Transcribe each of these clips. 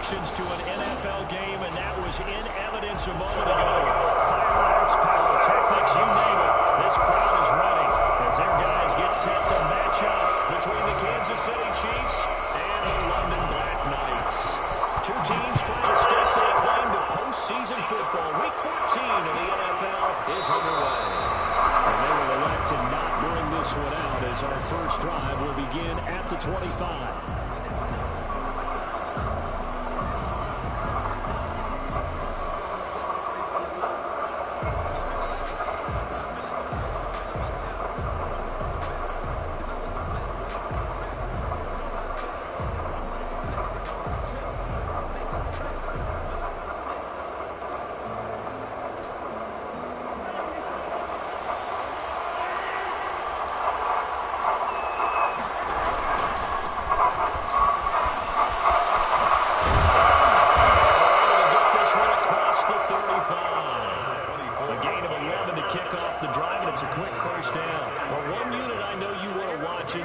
connections to an NFL game, and that was in evidence a moment ago. Fireworks, pyrotechnics, you name it. This crowd is running as their guys get set to match up between the Kansas City Chiefs and the London Black Knights. Two teams trying to stake their claim to postseason football. Week 14 of the NFL is underway. And they will elect to not bring this one out as our first drive will begin at the 25.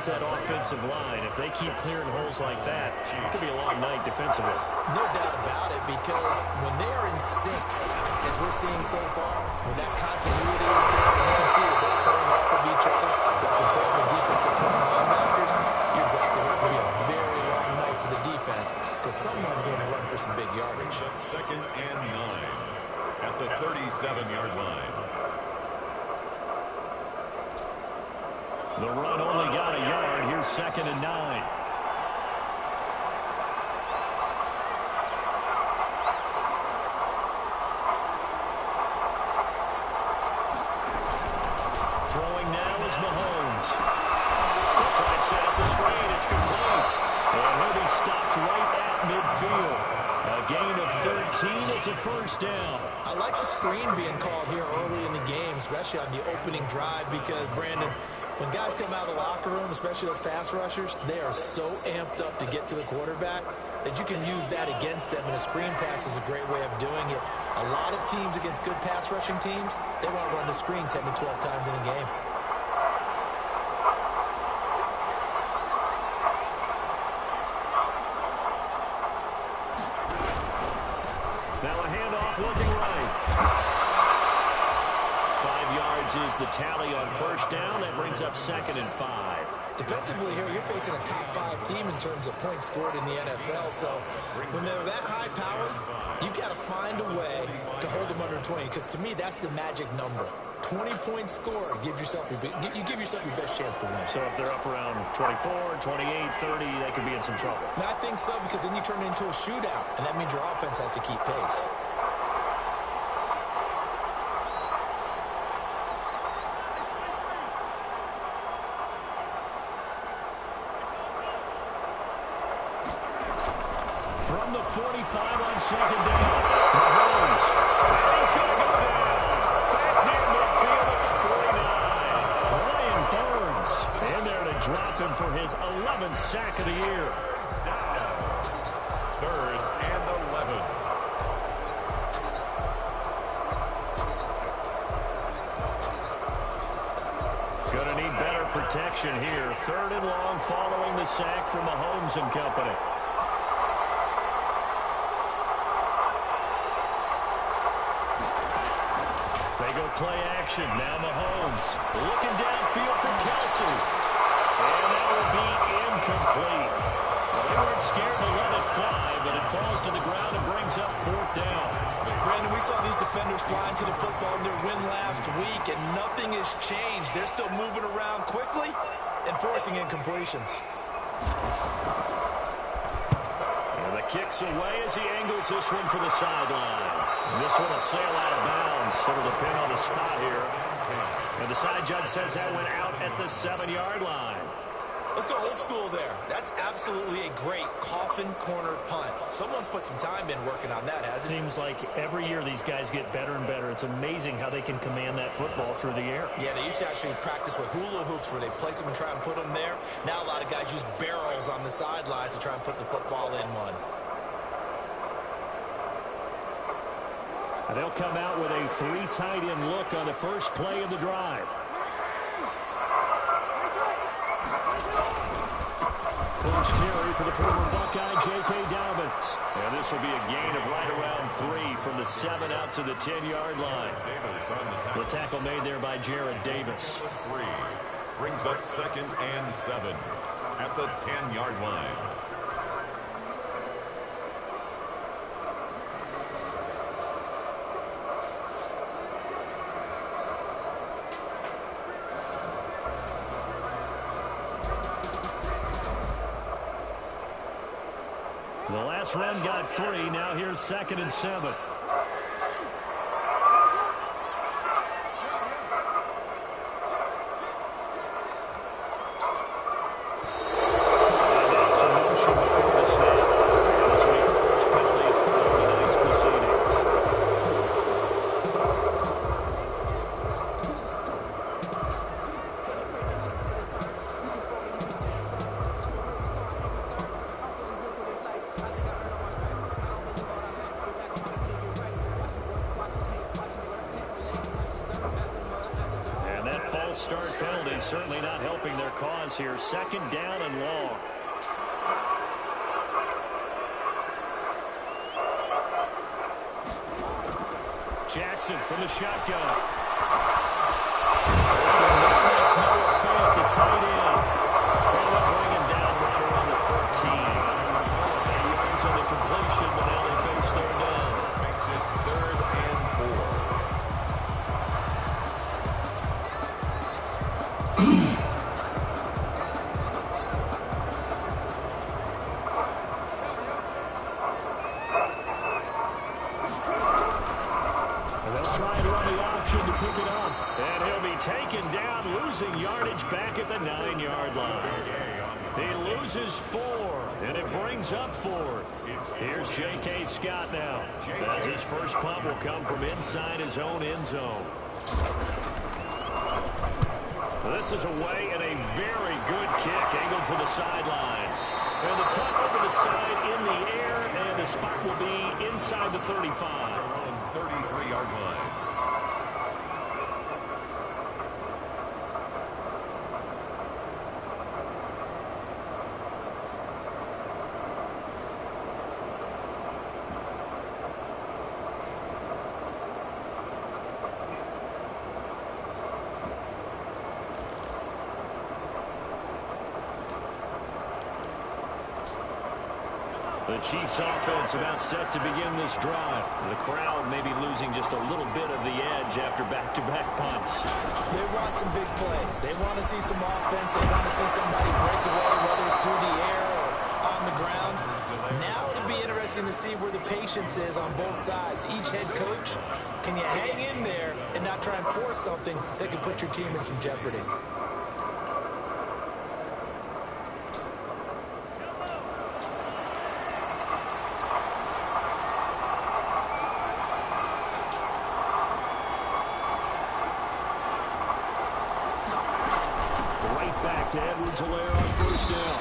That offensive line, if they keep clearing holes like that, it could be a long night defensively. No doubt about it, because when they are in sync, as we're seeing so far, when that continuity is there, you can see that they're playing off of each other, they're controlling the defensive front linebackers. You're exactly right. It could be a very long night for the defense, because someone's going to run for some big yardage. Second and 9 at the 37-yard line. The run only got a yard. Here's second and 9. Throwing now is Mahomes. They'll try and set up the screen. It's complete. And he'll be stopped right at midfield. A gain of 13. It's a first down. I like the screen being called here early in the game, especially on the opening drive, because, Brandon, when guys come out of the locker room, especially those pass rushers, they are so amped up to get to the quarterback that you can use that against them, and a screen pass is a great way of doing it. A lot of teams against good pass rushing teams, they want to run the screen 10 to 12 times in a game. Now a handoff looking right. 5 yards is the tally on first down. That brings up second and 5. Defensively here, you're facing a top 5 team in terms of points scored in the NFL. So when they're that high powered, you've got to find a way to hold them under 20. Because to me, that's the magic number. 20-point score gives yourself you give yourself your best chance to win. So if they're up around 24, 28, 30, they could be in some trouble. And I think so, because then you turn it into a shootout, and that means your offense has to keep pace. From the 45 on second down, Mahomes. He's going to go down. Back near midfield at the 49. Brian Burns in there to drop him for his 11th sack of the year. Third and 11. Going to need better protection here. Third and long following the sack from Mahomes and company. They go play action. Now Mahomes looking downfield for Kelsey. And that will be incomplete. They weren't scared to let it fly, but it falls to the ground and brings up fourth down. Brandon, we saw these defenders flying to the football in their win last week, and nothing has changed. They're still moving around quickly and forcing incompletions. And the kick's away as he angles this one for the sideline. And this one will sail out of bounds. It'll depend on the spot here. And the side judge says that went out at the 7-yard line. Let's go old school there. That's absolutely a great coffin corner punt. Someone's put some time in working on that, hasn't it? Seems like every year these guys get better and better. It's amazing how they can command that football through the air. Yeah, they used to actually practice with hula hoops where they place them and try and put them there. Now a lot of guys use barrels on the sidelines to try and put the football in one. And they'll come out with a 3 tight end look on the first play of the drive. First carry for the former Buckeye, J.K. Dobbins. And this will be a gain of right around 3 from the 7 out to the 10-yard line. The tackle made there by Jared Davis. 3 brings up 2nd and 7 at the 10-yard line. The last run got 3. Now here's 2nd and 7. Start penalty certainly not helping their cause here. 2nd down and long. Jackson from the shotgun. Makes Noah Fant the tight end. And they'll bring him down right around the 13. 8 yards on the completion, but now they face their down. Makes it 3rd and 4. Taken down, losing yardage back at the 9-yard line. He loses 4, and it brings up 4th. Here's J.K. Scott now, as his first punt will come from inside his own end zone. This is away and a very good kick, angled for the sidelines. And the punt over the side in the air, and the spot will be inside the 35. 33-yard line. The Chiefs offense about set to begin this drive. The crowd may be losing just a little bit of the edge after back-to-back punts. They want some big plays. They want to see some offense. They want to see somebody break away, whether it's through the air or on the ground. Now it'll be interesting to see where the patience is on both sides. Each head coach, can you hang in there and not try and force something that could put your team in some jeopardy? To Edwards-Helaire on first down.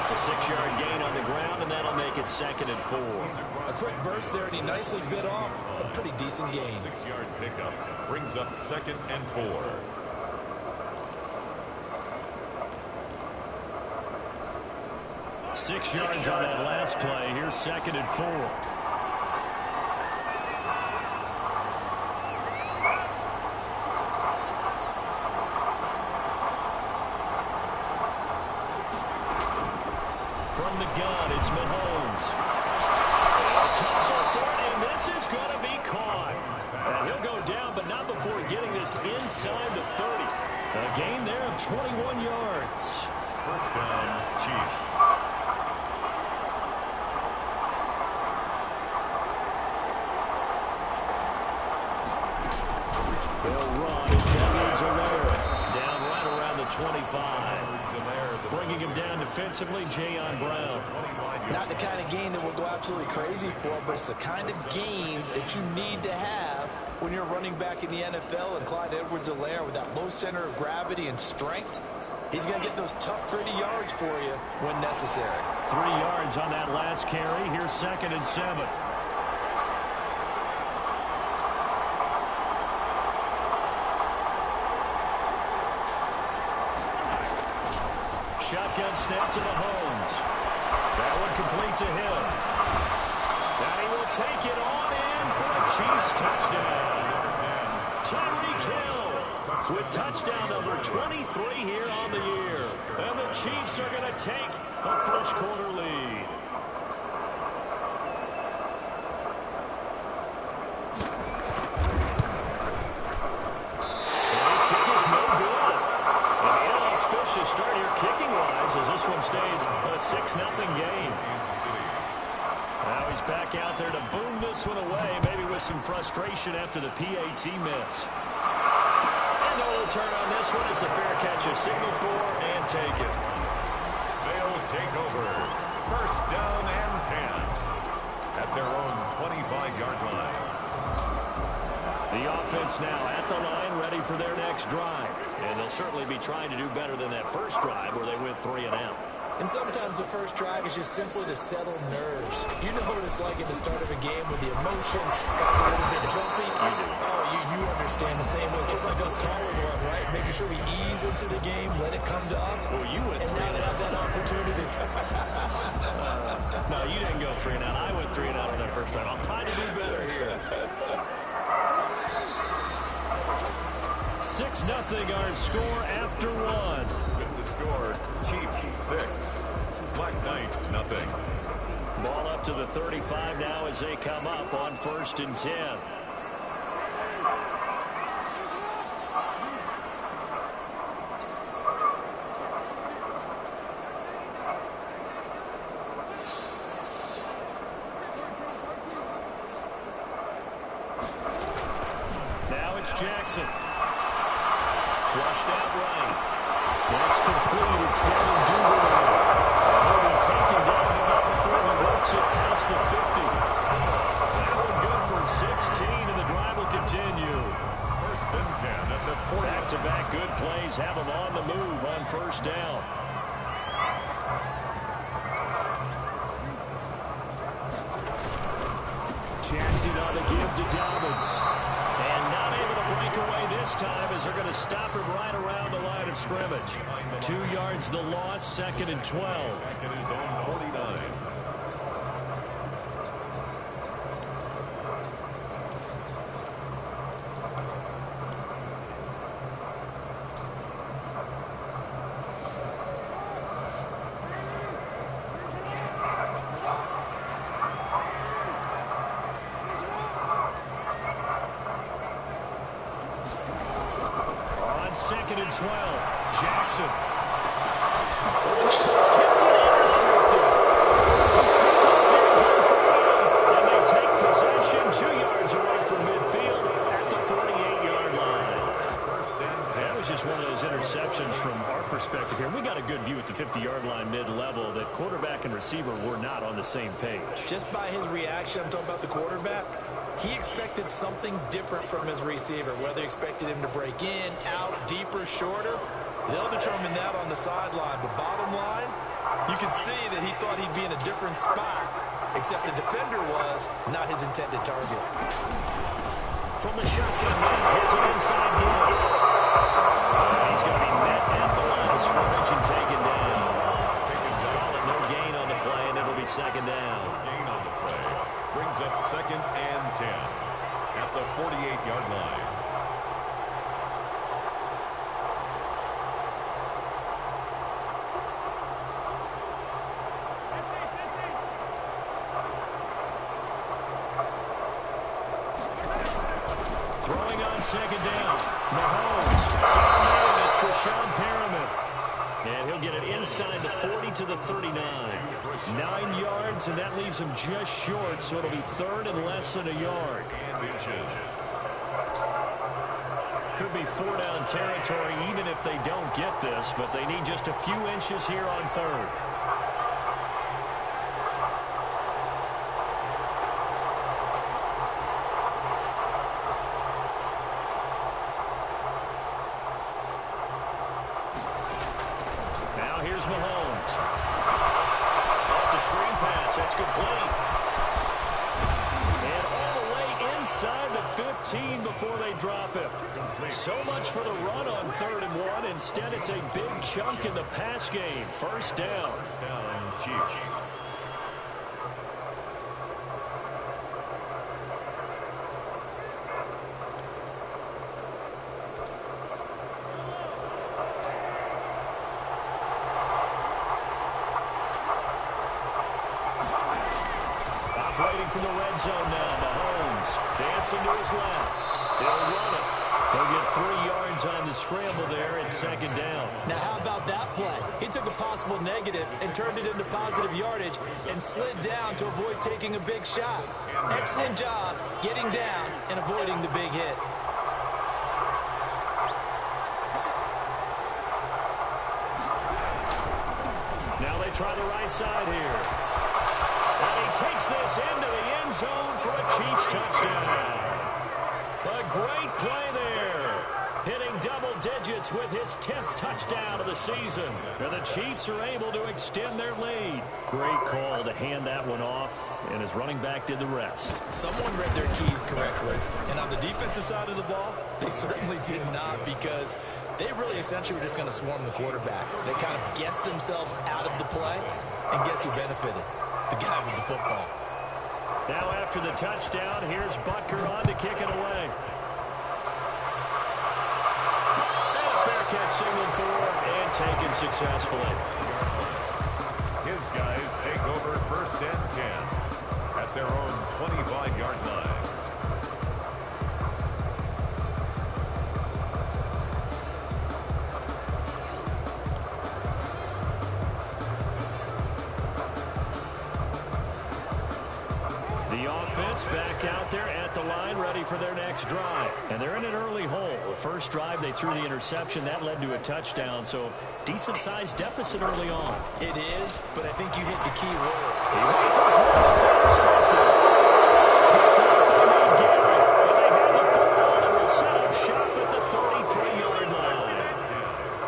It's a 6-yard gain on the ground, and that'll make it 2nd and 4. A quick burst there, and he nicely bit off a pretty decent gain. 6-yard pickup brings up 2nd and 4. 6 yards on that last play. Here's 2nd and 4. From the gun, it's Mahomes. A tussle for it, and this is going to be caught. And he'll go down, but not before getting this inside the 30. A gain there of 21 yards. First down, Chiefs. They'll run. It's Edwards-Helaire. Down right around the 25. Bringing him down defensively, Jayon Brown. Not the kind of game that we'll go absolutely crazy for, but it's the kind of game that you need to have when you're running back in the NFL. And Clyde Edwards-Helaire, with that low center of gravity and strength, he's going to get those tough, gritty yards for you when necessary. 3 yards on that last carry. Here's 2nd and 7. shotgun snap to Mahomes. That one complete to him. And he will take it on in for a Chiefs touchdown. Tyreek Hill with touchdown number 23 here on the year. And the Chiefs are going to take a first quarter lead. Start here kicking-wise as this one stays a 6-0 game. Now he's back out there to boom this one away, maybe with some frustration after the PAT miss. And no return on this one. It's a fair catch, a signal for, and take it. They'll take over. First down and 10 at their own 25-yard line. The offense now at the line, ready for their next drive. And they'll certainly be trying to do better than that first drive where they went 3 and out. And sometimes the first drive is just simply to settle nerves. You know what it's like at the start of a game with the emotion. Guys are a little bit jumpy. Oh, you understand the same way. Just like those calling one, right? Making sure we ease into the game, let it come to us. Well, you went 3 and out. Have that opportunity. No, you didn't go 3 and out. I went 3 and out on that first drive. I'm trying to do better here. 6-0 our score after one. With the score, Chiefs 6, Black Knights nothing. Ball up to the 35 now as they come up on 1st and 10. Now it's Jackson. Flushed out right. That's complete. It's down in Duvernay. And he'll be taken down about before he works it past the 50. That one good for 16, and the drive will continue. 1st and 10 at the 40. Back-to-back good plays have them on the move on 1st down. Jackson on the give to Dobbins. And not able to break away this time as they're going to stop him right around the line of scrimmage. 2 yards the loss, 2nd and 12. Back at his own 49. On 2nd and 12, Jackson. Almost tipped and intercepted. He's picked up his own 48, and they take possession 2 yards away from midfield at the 48-yard line. That was just one of those interceptions from our perspective here. We got a good view at the 50-yard line mid-level that quarterback and receiver were not on the same page. Just by his reaction, I'm talking about the quarterback, he expected something different from his receiver, whether he expected him to break in, out, deeper, shorter. They'll determine that on the sideline. But bottom line, you can see that he thought he'd be in a different spot, except the defender was not his intended target. From the shotgun, here's an inside game. He's going to be met at the line of scrimmage and taken down. Call it no gain on the play, and it'll be 2nd down. Gain on the play. Brings up 2nd and 10 at the 48-yard line. Throwing on 2nd down. Mahomes. Down there, and it's Breshad Perriman. And he'll get it inside the 40 to the 39. 9 yards, and that leaves him just short, so it'll be 3rd and less than a yard. And inches. Could be 4-down territory even if they don't get this, but they need just a few inches here on 3rd. Now here's Mahomes. It's a screen pass. That's complete. And all the way inside the 15. 15 before they drop him. So much for the run on 3rd and 1. Instead, it's a big chunk in the pass game. First down. First down, Chiefs. Operating from the red zone now. Mahomes dancing to his left. He'll run it. He'll get 3 yards on the scramble there. It's 2nd down. Now, how about that play? He took a possible negative and turned it into positive yardage and slid down to avoid taking a big shot. Excellent job getting down and avoiding the big hit. Now they try the right side here. And he takes this into the end zone for a Chiefs touchdown. A great play there. Hitting double digits with his 10th touchdown of the season. And the Chiefs are able to extend their lead. Great call to hand that one off, and his running back did the rest. Someone read their keys correctly. And on the defensive side of the ball, they certainly did not, because they really essentially were just going to swarm the quarterback. They kind of guessed themselves out of the play, and guess who benefited? The guy with the football. Now after the touchdown, here's Butker on to kick it away. And a fair catch signaled for and taken successfully. His guys take over 1st and 10 at their own 25-yard line. Back out there at the line, ready for their next drive. And they're in an early hole. The first drive, they threw the interception. That led to a touchdown, so decent-sized deficit early on. It is, but I think you hit the key word. He rifles one. It's intercepted. Picked up by McGarrett. And they have the football and will set up shop at the 33-yard line.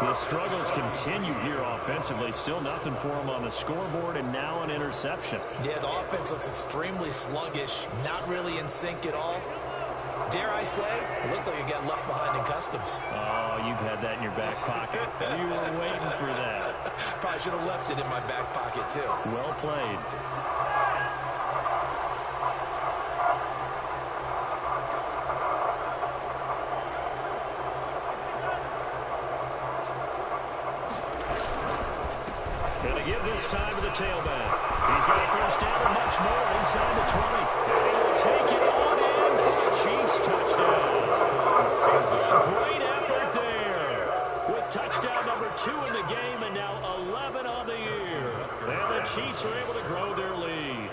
The struggles continue here offensively. Still nothing for them on the scoreboard, and now an interception. Yeah, the offense looks extremely sluggish, not really in sync at all. Dare I say, it looks like you got left behind in customs. Oh, you've had that in your back pocket. You were waiting for that. Probably should have left it in my back pocket, too. Well played. This time to the tailback. He's got a first down and much more inside the 20. And he will take it on in for a Chiefs touchdown. Great effort there. With touchdown number 2 in the game and now 11 on the year. And the Chiefs are able to grow their lead.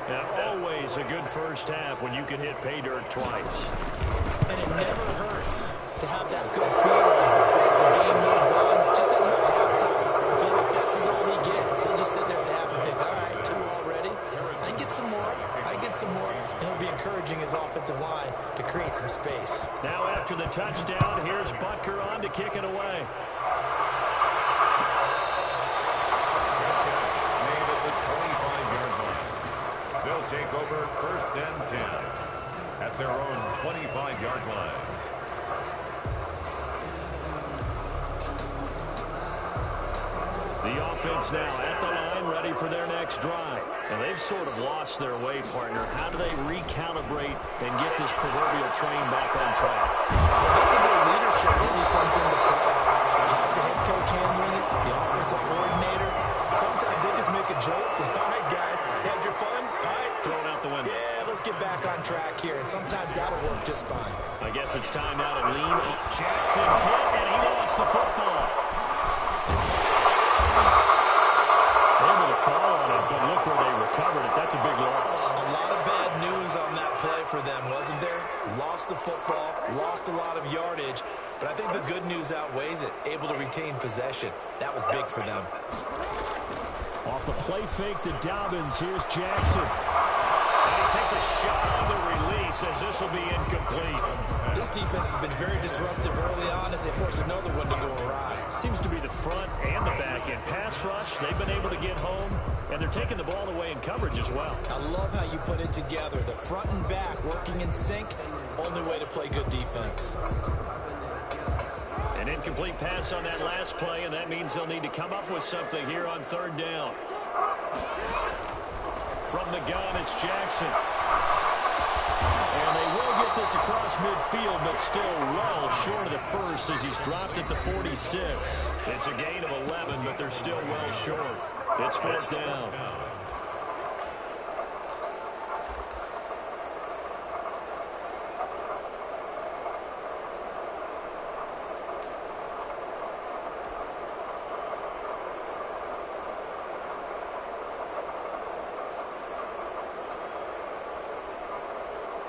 Now, always a good first half when you can hit pay dirt twice. And it never hurts to have that good feeling as the game moves on. Just at halftime. I feel like that's all he gets. He'll just sit there at half and think, all right, 2 already. I get some more. I get some more. And he'll be encouraging his offensive line to create some space. Now after the touchdown, here's Butker on to kick it away. Made at the 25-yard line. They'll take over 1st and 10 at their own 25-yard line. The offense now at the line, ready for their next drive. And they've sort of lost their way, partner. How do they recalibrate and get this proverbial train back on track? This is where leadership really comes into play. How's the head coach handling it? The offensive coordinator? Sometimes they just make a joke. All right, guys, had your fun? All right. Throw it out the window. Yeah, let's get back on track here. And sometimes that'll work just fine. I guess it's time now to lean. Jackson hit, and he lost the football. Able to fall on it, but look where they recovered it. That's a big loss. A lot of bad news on that play for them, wasn't there? Lost the football, lost a lot of yardage, but I think the good news outweighs it. Able to retain possession. That was big for them. Off the play fake to Dobbins, here's Jackson. And he takes a shot on the release as this will be incomplete. This defense has been very disruptive early on as they force another one to go awry. Seems to be the front and the back end. Pass rush, they've been able to get home, and they're taking the ball away in coverage as well. I love how you put it together. The front and back working in sync. Only way to play good defense. An incomplete pass on that last play, and that means they'll need to come up with something here on third down. From the gun, it's Jackson. And they will get this across midfield, but still well short of the first as he's dropped at the 46. It's a gain of 11, but they're still well short. It's fourth down.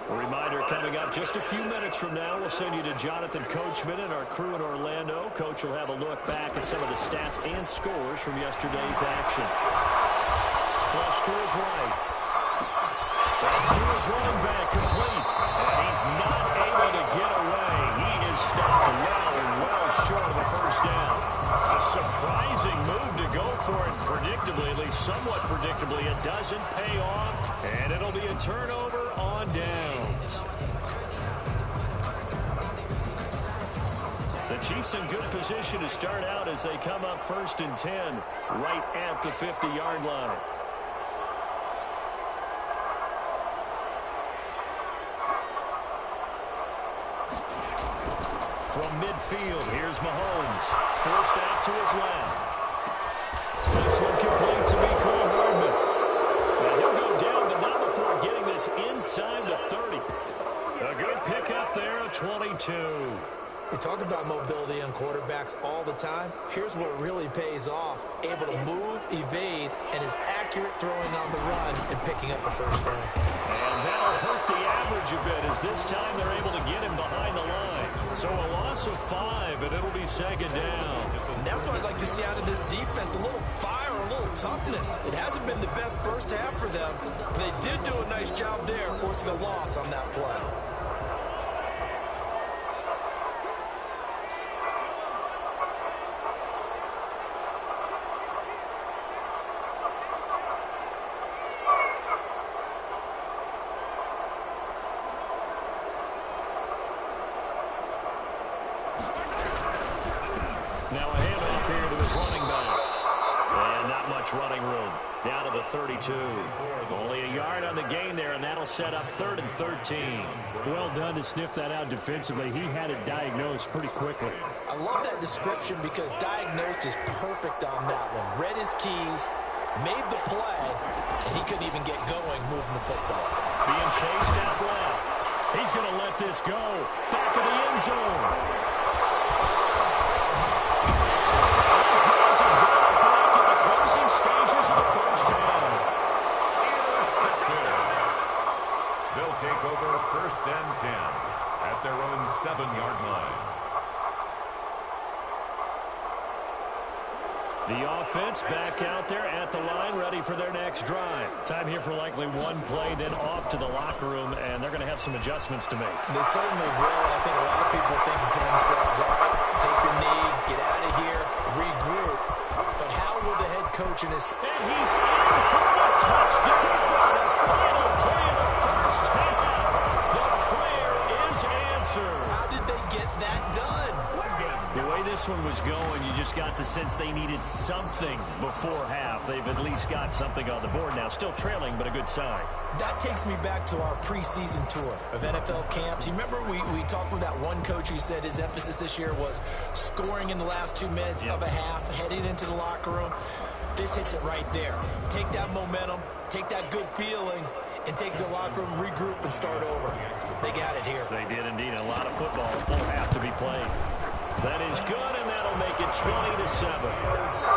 A reminder coming up just a few minutes from now, we'll send you to Jonathan Coachman and our crew in Orlando. Coach will have a look back at some of the stats and scores from yesterday's action. Flush to his right. That's to his running back, complete. And he's not able to get away. He is stopped well short of the first down. A surprising move to go for it predictably, at least somewhat predictably. It doesn't pay off, and it'll be a turnover on downs. The Chiefs in good position to start out as they come up 1st and 10 right at the 50-yard line. From midfield, here's Mahomes. Forced out to his left. This one complete to Mecole Hardman. Now he'll go down, but not before getting this inside the 30. A good pickup there, a 22. We talk about mobility on quarterbacks all the time. Here's where it really pays off. Able to move, evade, and is accurate throwing on the run and picking up the first down. And that'll hurt the average a bit as this time they're able to get him behind the line. So a loss of 5, and it'll be second down. And that's what I'd like to see out of this defense. A little fire, a little toughness. It hasn't been the best first half for them, but they did do a nice job there forcing a loss on that play. Now a handoff here to his running back. And not much running room. Down to the 32. Only a yard on the gain there, and that'll set up 3rd and 13. Well done to sniff that out defensively. He had it diagnosed pretty quickly. I love that description because diagnosed is perfect on that one. Read his keys, made the play, and he couldn't even get going moving the football. Being chased out left. He's going to let this go. Back of the end zone. They'll take over 1st and 10 at their own 7-yard line. The offense back out there at the line, ready for their next drive. Time here for likely one play, then off to the locker room, and they're going to have some adjustments to make. They certainly will. I think a lot of people are thinking to themselves, all right, take the knee, get out of here, regroup. But how will the head coach and his... And he's in for a touchdown. The final play of the first half. The prayer is answered. How did they get that done? The way this one was going, you just got the sense they needed something before half. They've at least got something on the board now. Still trailing, but a good sign. That takes me back to our preseason tour of NFL camps. You remember we talked with that one coach who said his emphasis this year was scoring in the last 2 minutes of a half, heading into the locker room. This hits it right there. Take that momentum, take that good feeling, and take the locker room, regroup, and start over. They got it here. They did indeed. A lot of football, a full half to be played. That is good, and that'll make it 20-7.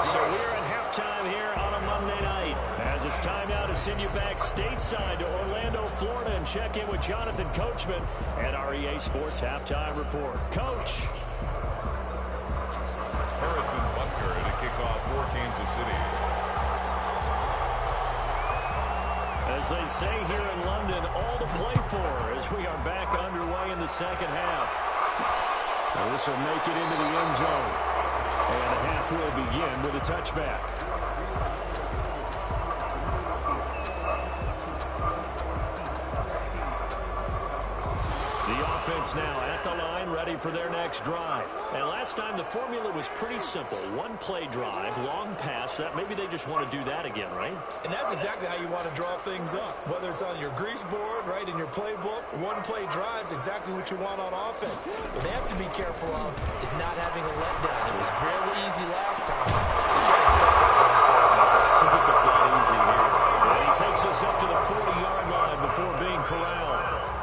So we're at halftime here on a Monday night. As it's time now to send you back stateside to Orlando, Florida, and check in with Jonathan Coachman and our EA Sports Halftime Report. Coach. Harrison Butker to kick off for Kansas City. As they say here in London, all to play for as we are back underway in the second half. Now this will make it into the end zone. And the half will begin with a touchback. The Jags now at the line, ready for their next drive. And last time, the formula was pretty simple. One-play drive, long pass. That maybe they just want to do that again, right? And that's exactly how you want to draw things up. Whether it's on your grease board, right, in your playbook, one-play drive is exactly what you want on offense. What they have to be careful of is not having a letdown. It was very easy last time. You can't expect that going forward. See if it's not easy here. And he takes us up to the 40-yard line before being corralled.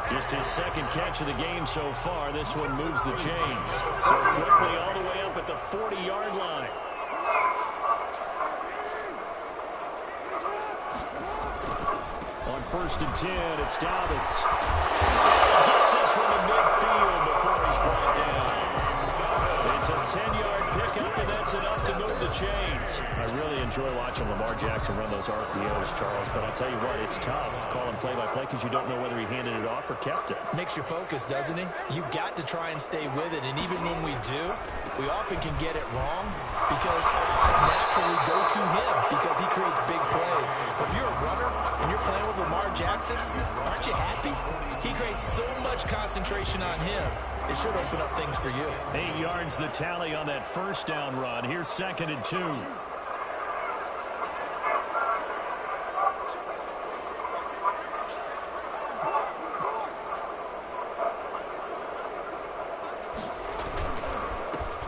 Just his second catch of the game so far. This one moves the chains. So quickly all the way up at the 40-yard line. On 1st and 10, it's Dobbins. Gets this one to midfield before he's brought down. It's a 10-yard pickup, and that's enough to move the chains. I really enjoy watching Lamar Jackson run those RPOs, Charles, but I'll tell you what, it's tough calling play-by-play because you don't know whether he handed it off or kept it. Makes you focus, doesn't he? You've got to try and stay with it, and even when we do, we often can get it wrong because our eyes naturally go to him because he creates big plays. But if you're a runner and you're playing with Lamar Jackson, aren't you happy? He creates so much concentration on him. It should open up things for you. 8 yards the tally on that first down run. Here's 2nd and 2.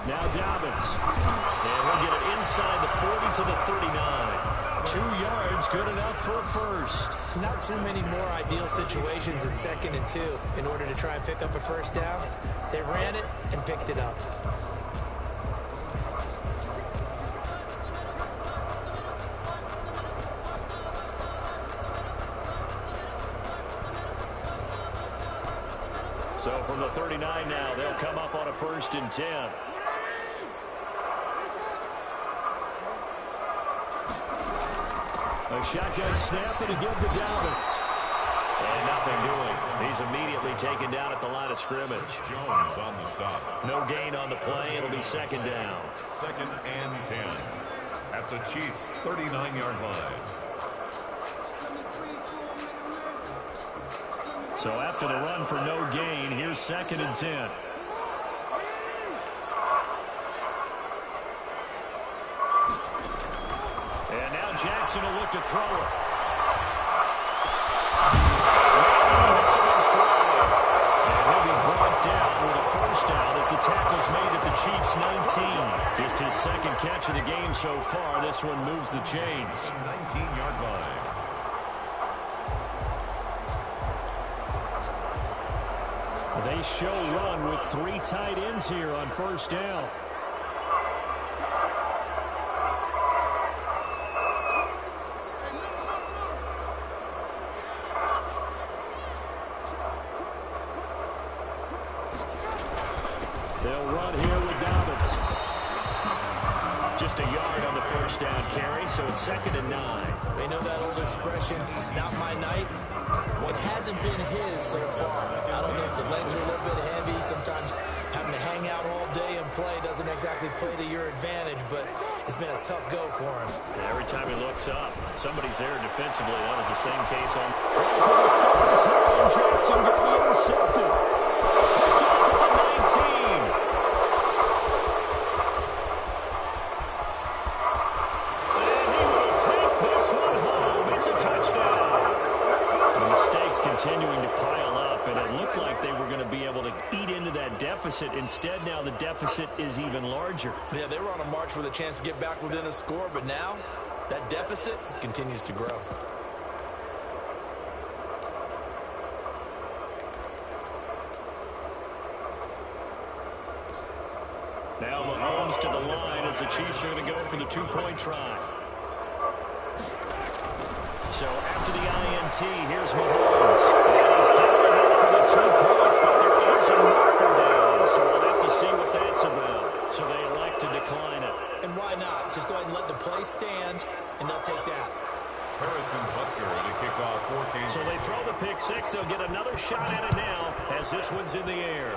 Now Dobbins. And he'll get it inside the 40 to the 39. 2 yards, good enough for a first. Not too many more ideal situations at 2nd and 2 in order to try and pick up a first down. They ran it and picked it up. So from the 39 now, they'll come up on a 1st and 10. A shotgun snap and a give to Dobbins. And nothing doing. He's immediately taken down at the line of scrimmage. Jones on the stop. No gain on the play. It'll be 2nd down. 2nd and 10 at the Chiefs' 39-yard line. So after the run for no gain, here's 2nd and 10. And now Jackson will look to throw it. And he'll be brought down with a first down as the tackle's made at the Chiefs' 19. Just his 2nd catch of the game so far. This one moves the chains. 19-yard line. They show run with 3 tight ends here on first down. They'll run here with Dobbins. Just a yard on the first down carry, so it's 2nd and 9. They know that old expression, it's not my night. It hasn't been his so far. I don't know if the legs are a little bit heavy. Sometimes having to hang out all day and play doesn't exactly play to your advantage, but it's been a tough go for him. And every time he looks up, somebody's there defensively. That was the same case on... Jackson got the intercepted. Picked off at the 19. Continuing to pile up, and it looked like they were going to be able to eat into that deficit. Instead, now the deficit is even larger. Yeah, they were on a march with a chance to get back within a score, but now that deficit continues to grow. Now Mahomes to the line as the Chiefs are going to go for the 2-point try. So after the INT, here's Mahomes. He's getting it for the 2 points, but there is a marker down. So we'll have to see what that's about. So they elect to decline it. And why not? Just go ahead and let the play stand, and they'll take that. Harrison Butker at a kickoff for Kansas. So they throw the pick 6. They'll get another shot at it now as this one's in the air.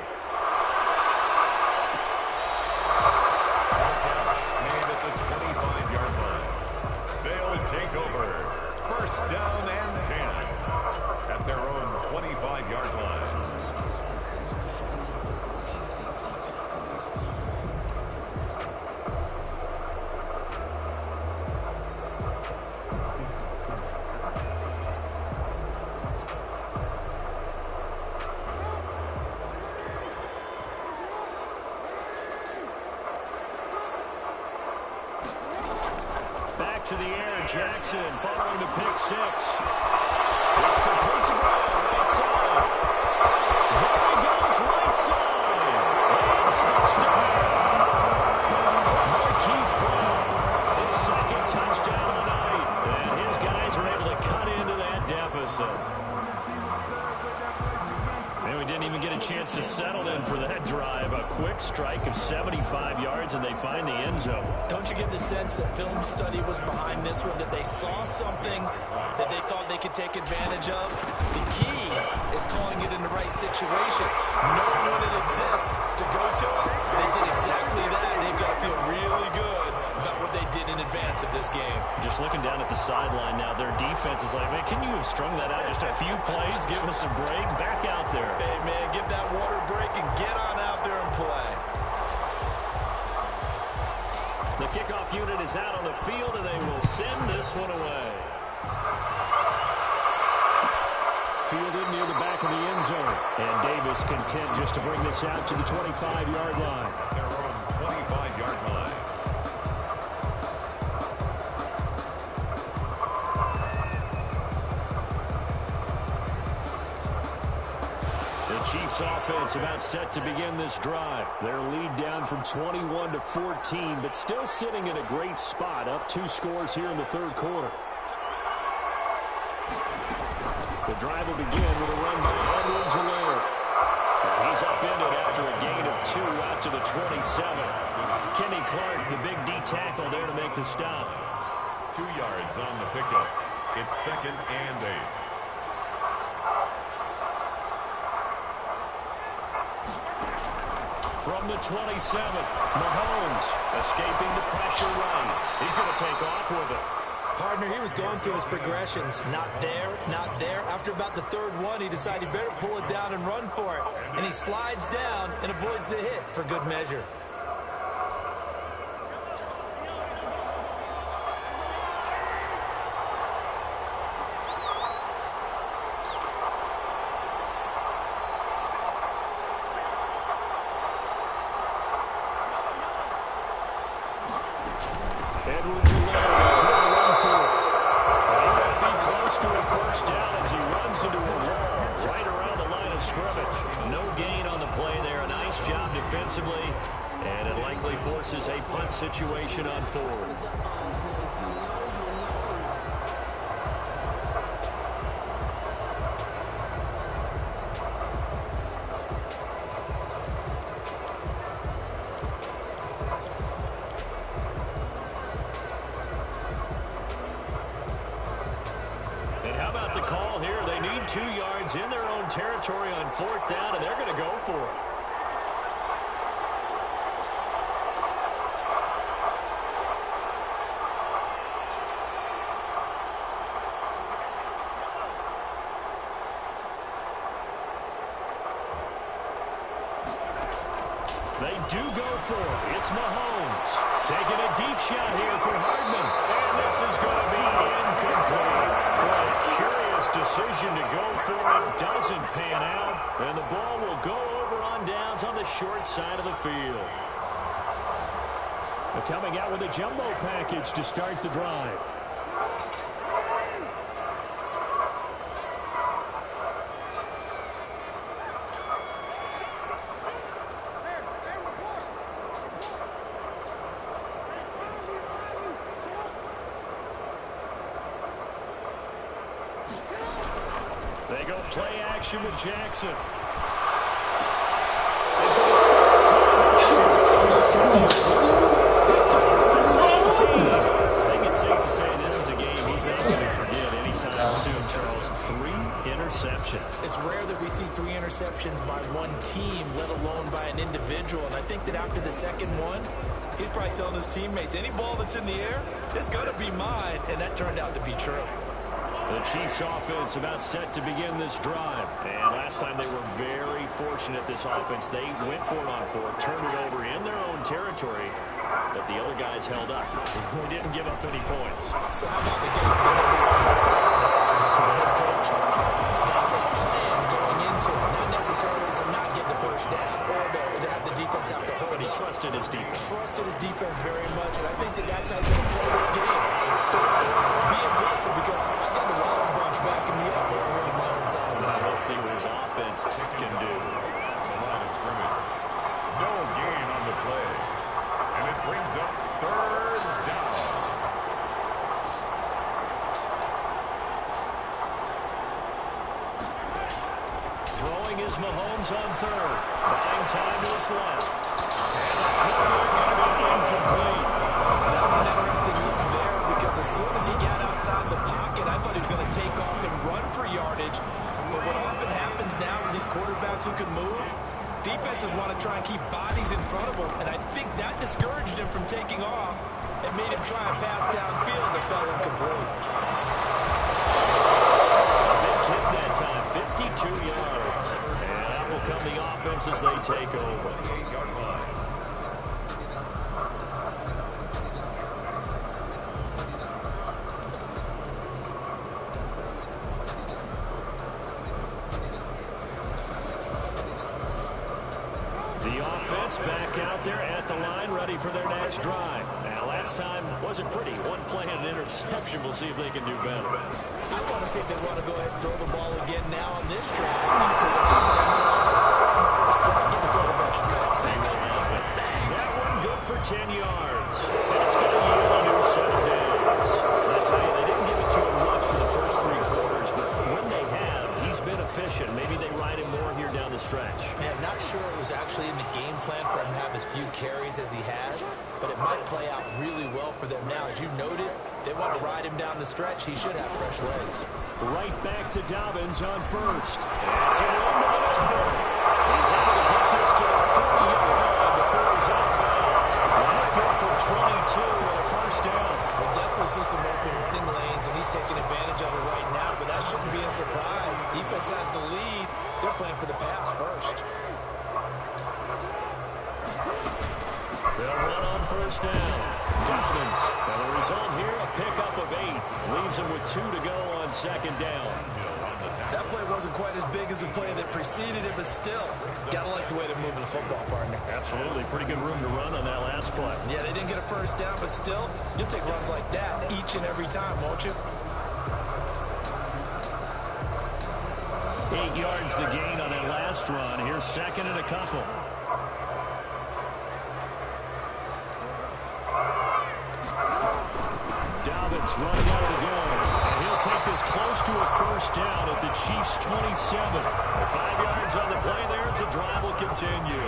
Made at the 25-yard line. They'll take over. First down and 10 at their own 25-yard line. to the air. Jackson following the pick six. It's complete to Brown, right side. There he goes, right side. And touchdown. Marquise Brown, his second touchdown of the night. And his guys are able to cut into that deficit. And we didn't even get a chance to settle in for that drive. A quick strike of 75 yards, and they find the end zone. Don't you get the sense that film study was behind this one, that they saw something that they thought they could take advantage of? The key is calling it in the right situation. Knowing when it exists to go to it, they did exactly that. They've got to feel really good about what they did in advance of this game. Just looking down at the sideline now, their defense is like, man, can you have strung that out just a few plays, give us a break, back out there. Hey, man, give that water break and get on out there and play. The kickoff unit is out on the field, and they will send this one away. Fielded near the back of the end zone. And Davis content just to bring this out to the 25-yard line. Their own 25-yard line. The Chiefs offense about set to begin this drive. Their lead down from 21 to 14, but still sitting in a great spot, up 2 scores here in the third quarter. The drive will begin with a run by Edwards-Helaire. He's upended after a gain of 2 out to the 27. Kenny Clark, the big D tackle there to make the stop. 2 yards on the pickup. It's 2nd and 8. From the 27, Mahomes escaping the pressure run. He's going to take off with it. Partner, he was going through his progressions. Not there, not there. After about the third one, he decided he better pull it down and run for it. And he slides down and avoids the hit for good measure. And it likely forces a punt situation on 4th. And how about the call here? They need 2 yards in their own territory on 4th down, and they're going to go for it. They do go for it. It's Mahomes taking a deep shot here for Hardman. And this is going to be incomplete. What a curious decision to go for it. Doesn't pan out. And the ball will go over on downs on the short side of the field. They're coming out with a jumbo package to start the drive. They go play action with Jackson. And for the third time, it's an interception. The same team. I think it's safe to say this is a game he's not going to forget anytime soon, Charles. 3 interceptions. It's rare that we see 3 interceptions by one team, let alone by an individual. And I think that after the second one, he's probably telling his teammates, any ball that's in the air, it's going to be mine. And that turned out to be true. The Chiefs offense about set to begin this drive. And last time they were very fortunate, this offense. They went for it on 4, turned it over in their own territory, but the other guys held up. They didn't give up any points. So how about the game? As a head coach, that was planned going into it. Not necessarily to not get the first down or to have the defense have to hold. But he trusted his defense. Trusted his defense very much, and I think that that's how he's going to play this game. Here's Mahomes on third. Buying time to his left. And the throw going to be incomplete. That was an interesting look there because as soon as he got outside the pocket, I thought he was going to take off and run for yardage. But what often happens now with these quarterbacks who can move, defenses want to try and keep bodies in front of them, and I think that discouraged him from taking off and made him try and pass downfield that fell incomplete. Big hit that time, 52 yards. And out will come the offense as they take over. 8-yard line. The offense back out there at the line, ready for their next drive. Now, last time wasn't pretty. One play and an interception. We'll see if they can do better. I want to see if they want to go ahead and throw the ball again now on this drive. That one good for 10 yards. And it's going to yield a new set of downs. I tell you, they didn't give it to him much for the first 3 quarters, but when they have, he's been efficient. Maybe they ride him more here down the stretch. Man, not sure it was actually in the game plan for him to have as few carries as he has, but it might play out really well for them now. As you noted, they want to ride him down the stretch. He should have fresh legs. Right back to Dobbins on first. That's a run. He's able to get this to the 40-yard line before he's out of bounds. Good for 22 and a first down. We'll definitely see some open running lanes, and he's taking advantage of it right now, but that shouldn't be a surprise. Defense has the lead. They're playing for the pass first. They'll run on first down. Dobbins. And the result here, a pickup of 8. Leaves him with 2 to go on second down. That play wasn't quite as big as the play that preceded it, but still, gotta like the way they're moving the football, partner. Absolutely. Pretty good room to run on that last play. Yeah, they didn't get a first down, but still, you'll take runs like that each and every time, won't you? 8 yards the gain on that last run. Here's second and a couple. Dobbins running out of the gun. And he'll take this close to a first down at the Chiefs' 27. 5 yards on the play there. It's a drive will continue.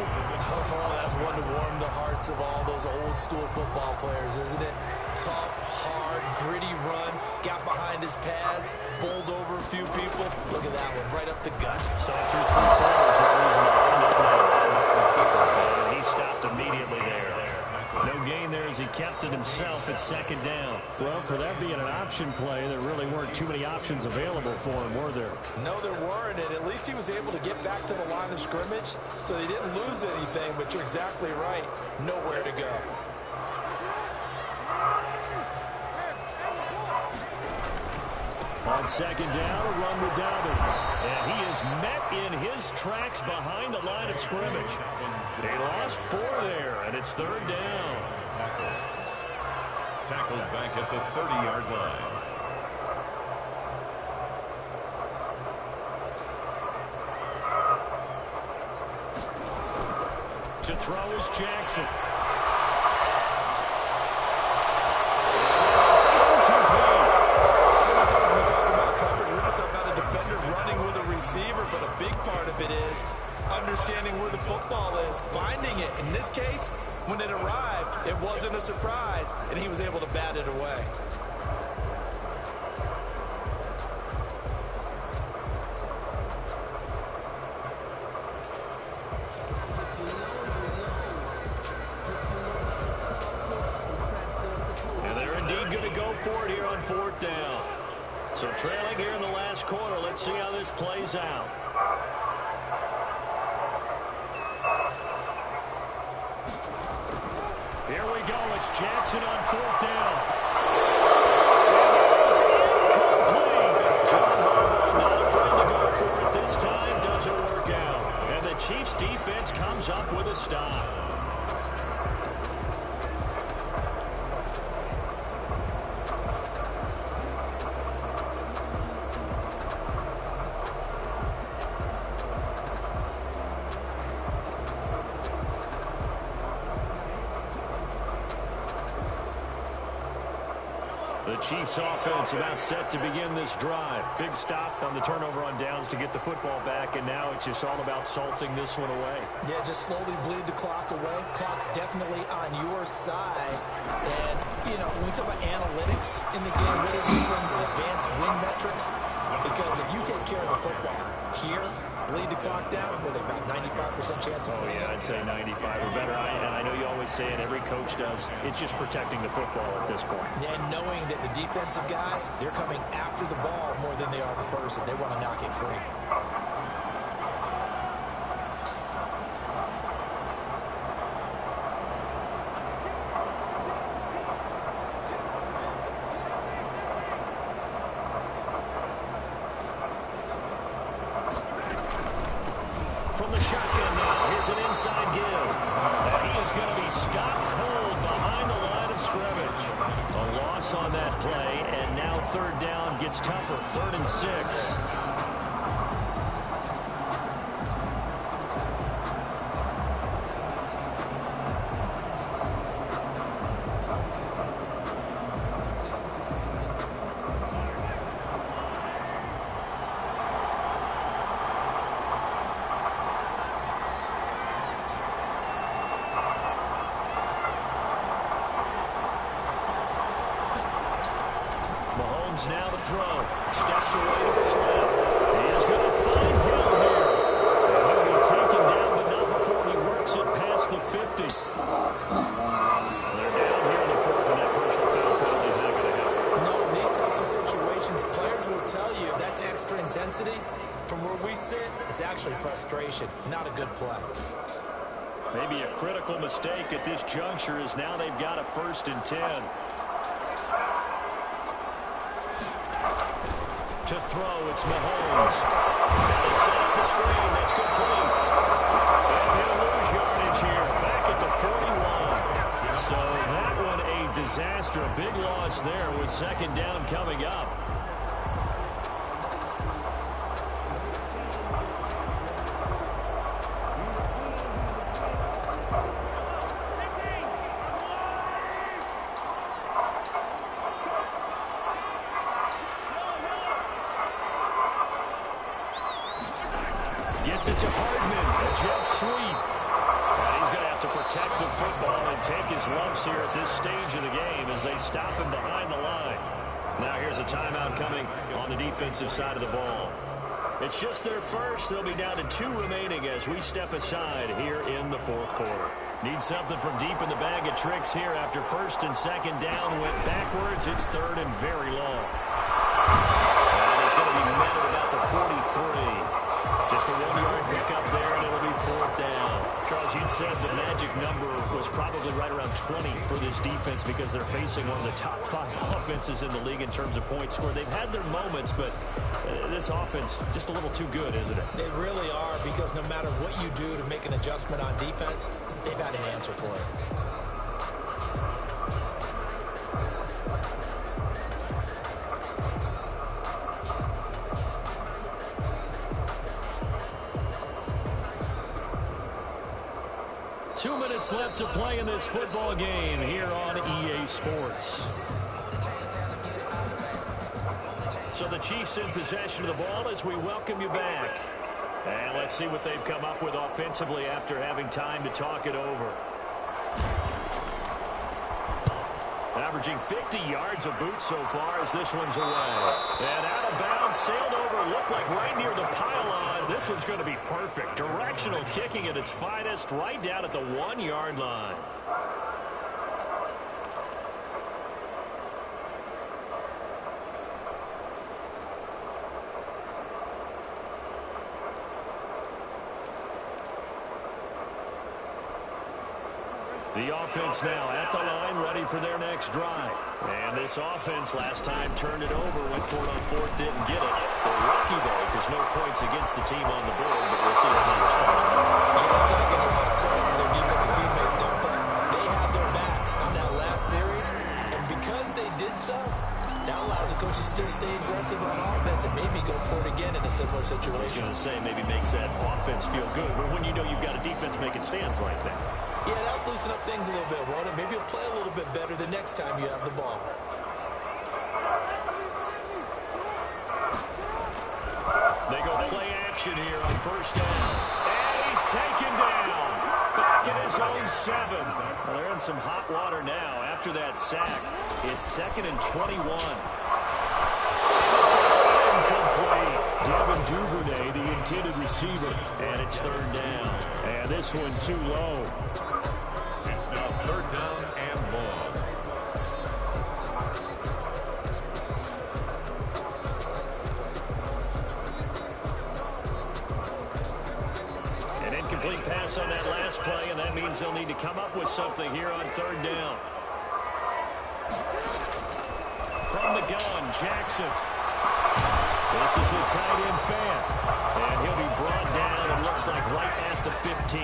Oh, that's one to warm the hearts of all those old-school football players, isn't it? Tough, hard, gritty run. Got behind his pads, bowled over a few people. Look at that one, right up the gut. Saw through 3 quarters. No reason to end up now. And he stopped immediately there. No gain there as he kept it himself at second down. Well, for that being an option play, there really weren't too many options available for him, were there? No, there weren't, and at least he was able to get back to the line of scrimmage, so he didn't lose anything, but you're exactly right. Nowhere to go. On second down, a run with Dobbins. And he is met in his tracks behind the line of scrimmage. They lost 4 there, and it's third down. Tackled back at the 30-yard line. To throw is Jackson. But a big part of it is understanding where the football is, finding it. In this case, when it arrived, it wasn't a surprise, and he was able to bat it away. And they're indeed going to go for it here on fourth down. So trailing here in the last quarter. Let's see how this plays out. Here we go. It's Jackson on fourth down. It is incomplete. John Harbaugh not afraid to go for it this time. Doesn't work out. And the Chiefs defense comes up with a stop. The Chiefs offense about set to begin this drive. Big stop on the turnover on downs to get the football back, and now it's just all about salting this one away. Yeah, just slowly bleed the clock away. Clock's definitely on your side. And, you know, when we talk about analytics in the game, what is this one? Advanced win metrics? Because if you take care of the football here, bleed the clock down, with about 95% chance of winning. Yeah, I'd say 95 or better. And I know you always say it, every coach does. It's just protecting the football at this point. And knowing that the defensive guys, they're coming after the ball more than they are the person. They want to knock it free. From the shotgun now, here's an inside give. And he is going to be stopped cold behind the line of scrimmage. A loss on that play, and now third down gets tougher. 3rd and 6. Now to throw. Steps away to his left. He is going to find Hill here. And he'll be taken down, but not before he works it past the 50. They're down here in the 4th, and that personal foul penalty is not going to help. No, in these types of situations, players will tell you that's extra intensity. From where we sit, it's actually frustration, not a good play. Maybe a critical mistake at this juncture is now they've got a 1st and 10. To throw, it's Mahomes. Now they set up the screen. That's complete. And he'll lose yardage here. Back at the 41. So that one a disaster. A big loss there with 2nd down coming up. Gets it to Hardman, a jet sweep. And he's going to have to protect the football and take his lumps here at this stage of the game as they stop him behind the line. Now here's a timeout coming on the defensive side of the ball. It's just their first. They'll be down to 2 remaining as we step aside here in the 4th quarter. Need something from deep in the bag of tricks here after 1st and 2nd down. Went backwards. It's 3rd and very long. And it's going to be met at about the 43. Just a 1-yard pickup there, and it'll be 4th down. Charles, you'd said the magic number was probably right around 20 for this defense because they're facing one of the top 5 offenses in the league in terms of points scored. They've had their moments, but this offense just a little too good, isn't it? They really are, because no matter what you do to make an adjustment on defense, they've got an answer for it. Left to play in this football game here on EA Sports. So the Chiefs in possession of the ball as we welcome you back. And let's see what they've come up with offensively after having time to talk it over. Averaging 50 yards a boot so far as this one's away. And out of bounds, sailed over, looked like right near the pylon. This one's going to be perfect. Directional kicking at its finest, right down at the 1-yard line. The offense now at the line, ready for their next drive. And this offense last time turned it over, went for it on 4th, didn't get it. They're lucky, though, because no points against the team on the board, but we'll see how they respond. They're not going to get a lot of points. Their defensive teammates don't, but they have their backs on that last series. And because they did so, that allows the coaches to still stay aggressive on offense and maybe go for it again in a similar situation. I was going to say, maybe makes that offense feel good, but when you know you've got a defense making stands like that. Yeah, that'll loosen up things a little bit, won't it? Maybe you'll play a little bit better the next time you have the ball. action here on first down. And he's taken down. Back at his own 7. Well, they're in some hot water now after that sack. It's 2nd and 21. This is incomplete. Devin Duvernay, the intended receiver. And it's 3rd down. And this one too low. It's now 3rd down and long. An incomplete pass on that last play, and that means they'll need to come up with something here on 3rd down. From the gun, Jackson. This is the tight end fan. And he'll be brought down, it looks like right at the 15.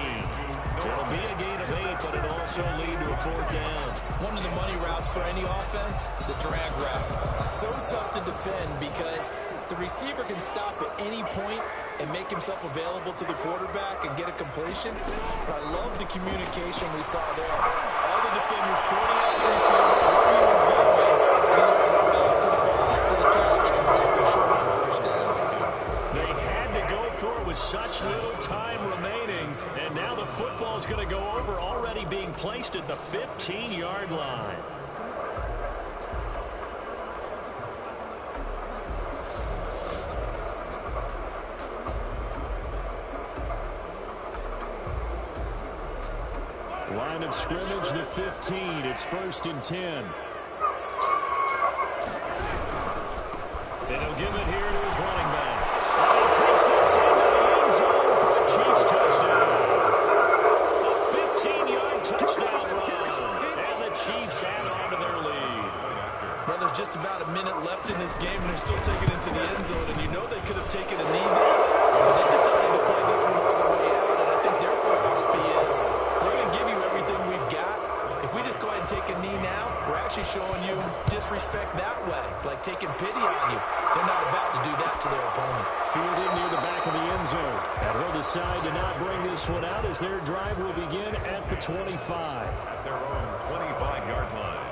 It'll be a gain of 8, but it'll also lead to a 4th down. One of the money routes for any offense, the drag route. So tough to defend because the receiver can stop at any point and make himself available to the quarterback and get a completion. But I love the communication we saw there. All the defenders pointing at the receiver, where he was going, and then able to rally to the ball after the catch and stop him short of the first down. They had to go for it with such little time remaining, and now the football's going to go over, already being placed at the 15-yard line. Line of scrimmage, the 15. It's 1st and 10. And he'll give it here to his running back. And he takes this into the end zone for a Chiefs touchdown. A 15-yard touchdown run. And the Chiefs add on to their lead. Well, there's just about a minute left in this game, and they're still taking it to the end zone. And you know they could have taken a knee there, but they decided to play this one all the way out. And I think their philosophy is, we're going to give you everything we've got. If we just go ahead and take a knee now, we're actually showing you disrespect that way, like taking pity on you. They're not about to do that to their opponent. Fielded near the back of the end zone. And he'll decide to not bring this one out as their drive will begin at the 25. At their own 25-yard line.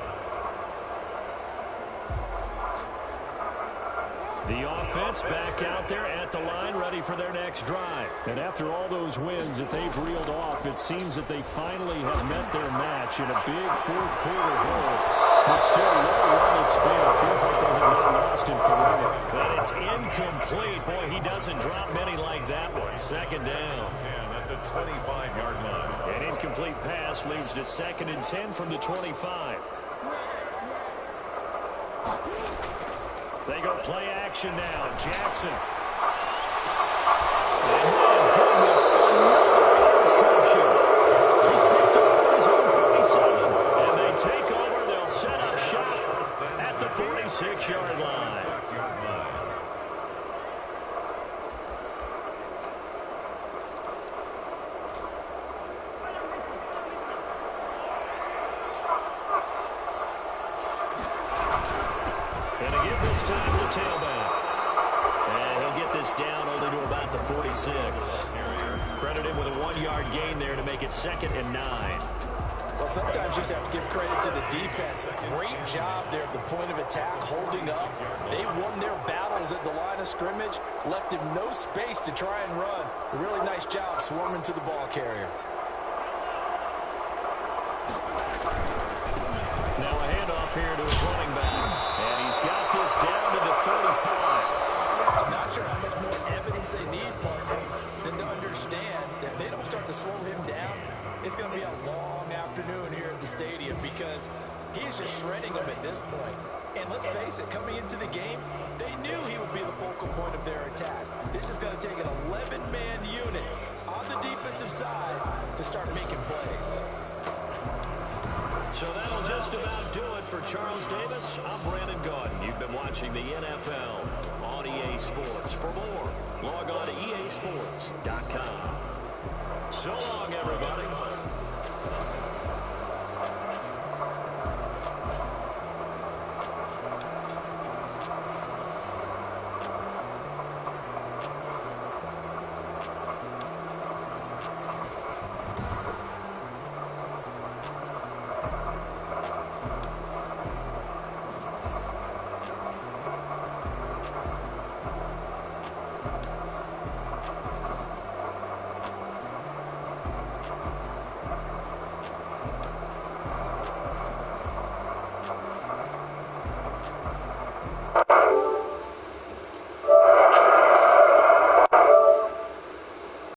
The offense back out there at the line, ready for their next drive. And after all those wins that they've reeled off, it seems that they finally have met their match in a big fourth-quarter hole. But still, what a run it's been. It feels like they have not lost it forever. But it's incomplete. Boy, he doesn't drop many like that one. 2nd down. And at the 25-yard line. An incomplete pass leads to 2nd and 10 from the 25. They go play action now. Jackson. And my goodness, another interception. He's picked up for his own 47. And they take over. They'll set up shop at the 46-yard line. And again this time the tailback. And he'll get this down only to about the 46. Credited with a 1-yard gain there to make it 2nd and 9. Well, sometimes you just have to give credit to the defense. Great job there at the point of attack, holding up. They won their battles at the line of scrimmage, left him no space to try and run. A really nice job swarming to the ball carrier. Now a handoff here to his running back. And he's got this down to the 35. I'm not sure how much more evidence they need, partner, than to understand that if they don't start to slow him down, it's going to be a long afternoon here at the stadium because he's just shredding them at this point. And let's face it, coming into the game, they knew he would be the focal point of their attack. This is going to take an 11-man unit on the defensive side to start making plays. So that'll just about do it for Charles Davis. I'm Brandon Gaudin. You've been watching the NFL on EA Sports. For more, log on to easports.com. So long, everybody.